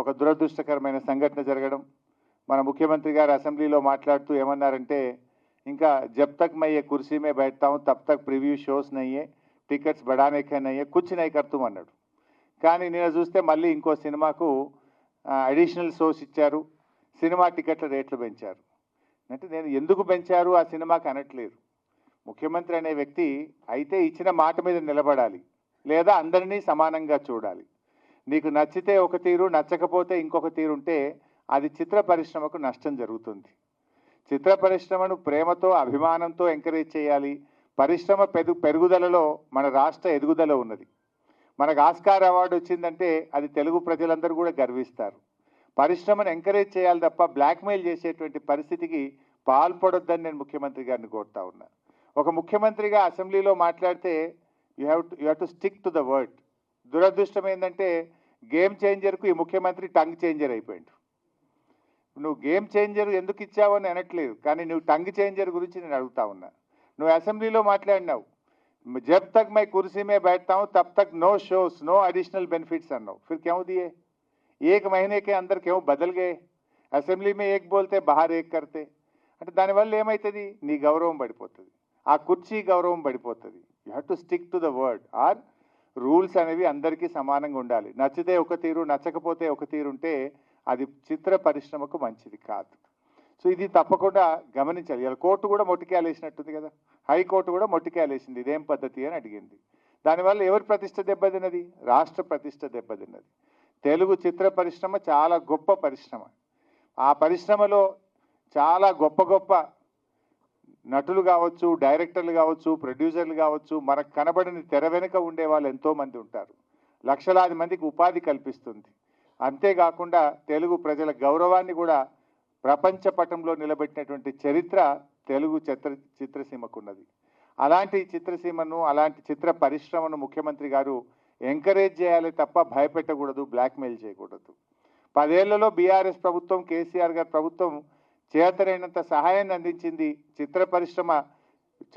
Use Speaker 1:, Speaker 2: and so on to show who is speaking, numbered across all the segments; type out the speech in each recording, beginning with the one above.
Speaker 1: ఒక దురదృష్టకరమైన సంఘటన జరగడం. మన ముఖ్యమంత్రి గారు అసెంబ్లీలో మాట్లాడుతూ ఏమన్నారంటే, ఇంకా जब तक मैं ये कुर्सी में बैठता हूँ तब तक प्रीव्यू షోస్ नहीं है, టికెట్స్ बढ़ाने के नहीं है, कुछ नहीं कर तुम అన్నాడు. కానీ నిన్న చూస్తే మళ్ళీ ఇంకో సినిమాకు అడిషనల్ షోస్ ఇచ్చారు, సినిమా టికెట్ల రేట్లు పెంచారు. అంటే నేను ఎందుకు పెంచారు ఆ సినిమాకి అనట్లేదు. ముఖ్యమంత్రి అనే వ్యక్తి అయితే ఇచ్చిన మాట మీద నిలబడాలి, లేదా అందరినీ సమానంగా చూడాలి. నీకు నచ్చితే ఒక తీరు, నచ్చకపోతే ఇంకొక తీరు ఉంటే అది చిత్ర పరిశ్రమకు నష్టం జరుగుతుంది. చిత్ర పరిశ్రమను ప్రేమతో, అభిమానంతో ఎంకరేజ్ చేయాలి. పరిశ్రమ పెరుగుదలలో మన రాష్ట్ర ఎదుగుదల ఉన్నది. మనకు ఆస్కార్ అవార్డు వచ్చిందంటే అది తెలుగు ప్రజలందరూ కూడా గర్విస్తారు. పరిశ్రమను ఎంకరేజ్ చేయాలి తప్ప బ్లాక్మెయిల్ చేసేటువంటి పరిస్థితికి పాల్పడొద్దని నేను ముఖ్యమంత్రి గారిని కోరుతా ఉన్నా. ఒక ముఖ్యమంత్రిగా అసెంబ్లీలో మాట్లాడితే you have to stick to the word. దురదృష్టం ఏంటంటే గేమ్ చేంజర్కు ఈ ముఖ్యమంత్రి టంగ్ చేంజర్ అయిపోయాడు. నువ్వు గేమ్ చేంజర్ ఎందుకు ఇచ్చావు అని అనట్లేదు, కానీ నువ్వు టంగ్ చేంజర్ గురించి నేను అడుగుతా ఉన్నా. నువ్వు అసెంబ్లీలో మాట్లాడినావు, जब तक मैं कुर्सी में बैठता हूं तब तक no shows, no additional benefits अन्नो. फिर क्यों दिए? एक महीने के अंदर क्यों बदल गए? असेंबली में एक बोलते बाहर एक करते అంటే దానివల్ల ఏమవుతుంది? నీ గౌరవం పడిపోతుంది, ఆ కుర్చీ గౌరవం పడిపోతుంది. You have to stick to the word. Our rules అనేవి అందరికీ సమానంగా ఉండాలి. నచ్చితే ఒక తీరు, నచ్చకపోతే ఒక తీరు ఉంటే అది చిత్ర పరిశ్రమకు మంచిది కాదు. సో ఇది తప్పకుండా గమనించాలి. ఇలా కోర్టు కూడా మొట్టికేలేసినట్టుంది కదా, హైకోర్టు కూడా మొట్టికేలేసింది, ఇదేం పద్ధతి అని అడిగింది. దానివల్ల ఎవరి ప్రతిష్ట దెబ్బతిన్నది? రాష్ట్ర ప్రతిష్ట దెబ్బతిన్నది. తెలుగు చిత్ర పరిశ్రమ చాలా గొప్ప పరిశ్రమ. ఆ పరిశ్రమలో చాలా గొప్ప గొప్ప నటులు కావచ్చు, డైరెక్టర్లు కావచ్చు, ప్రొడ్యూసర్లు కావచ్చు, మనకు కనబడని తెర వెనుక ఉండే వాళ్ళు ఎంతోమంది ఉంటారు. లక్షలాది మందికి ఉపాధి కల్పిస్తుంది. అంతేకాకుండా తెలుగు ప్రజల గౌరవాన్ని కూడా ప్రపంచ పటంలో నిలబెట్టినటువంటి చరిత్ర తెలుగు చిత్రసీమకున్నది. అలాంటి చిత్రసీమను, అలాంటి చిత్ర పరిశ్రమను ముఖ్యమంత్రి గారు ఎంకరేజ్ చేయాలి తప్ప భయపెట్టకూడదు, బ్లాక్మెయిల్ చేయకూడదు. 10 ఏళ్లలో బీఆర్ఎస్ ప్రభుత్వం, కేసీఆర్ గారి ప్రభుత్వం చేతనైనంత సహాయాన్ని అందించింది. చిత్ర పరిశ్రమ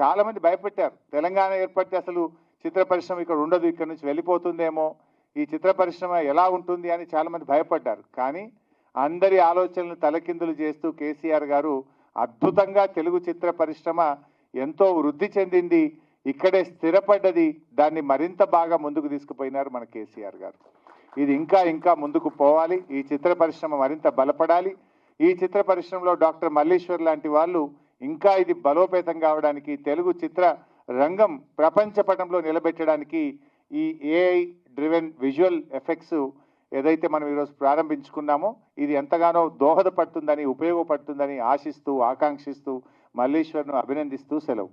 Speaker 1: చాలామంది భయపెట్టారు, తెలంగాణ ఏర్పడితే అసలు చిత్ర పరిశ్రమ ఇక్కడ ఉండదు, ఇక్కడ నుంచి వెళ్ళిపోతుందేమో, ఈ చిత్ర పరిశ్రమ ఎలా ఉంటుంది అని చాలామంది భయపడ్డారు. కానీ అందరి ఆలోచనలు తలకిందులు చేస్తూ కేసీఆర్ గారు అద్భుతంగా తెలుగు చిత్ర పరిశ్రమ ఎంతో వృద్ధి చెందింది, ఇక్కడే స్థిరపడ్డది. దాన్ని మరింత బాగా ముందుకు తీసుకుపోయినారు మన కేసీఆర్ గారు. ఇది ఇంకా ఇంకా ముందుకు పోవాలి. ఈ చిత్ర పరిశ్రమ మరింత బలపడాలి. ఈ చిత్ర పరిశ్రమలో డాక్టర్ మల్లీశ్వర్ లాంటి వాళ్ళు ఇంకా ఇది బలోపేతం కావడానికి, తెలుగు చిత్ర రంగం ప్రపంచ పటంలో నిలబెట్టడానికి ఈ ఏఐ డ్రివెన్ విజువల్ ఎఫెక్ట్స్ ఏదైతే మనం ఈరోజు ప్రారంభించుకున్నామో ఇది ఎంతగానో దోహదపడుతుందని, ఉపయోగపడుతుందని ఆశిస్తూ, ఆకాంక్షిస్తూ మల్లీశ్వర్ను అభినందిస్తూ సెలవు.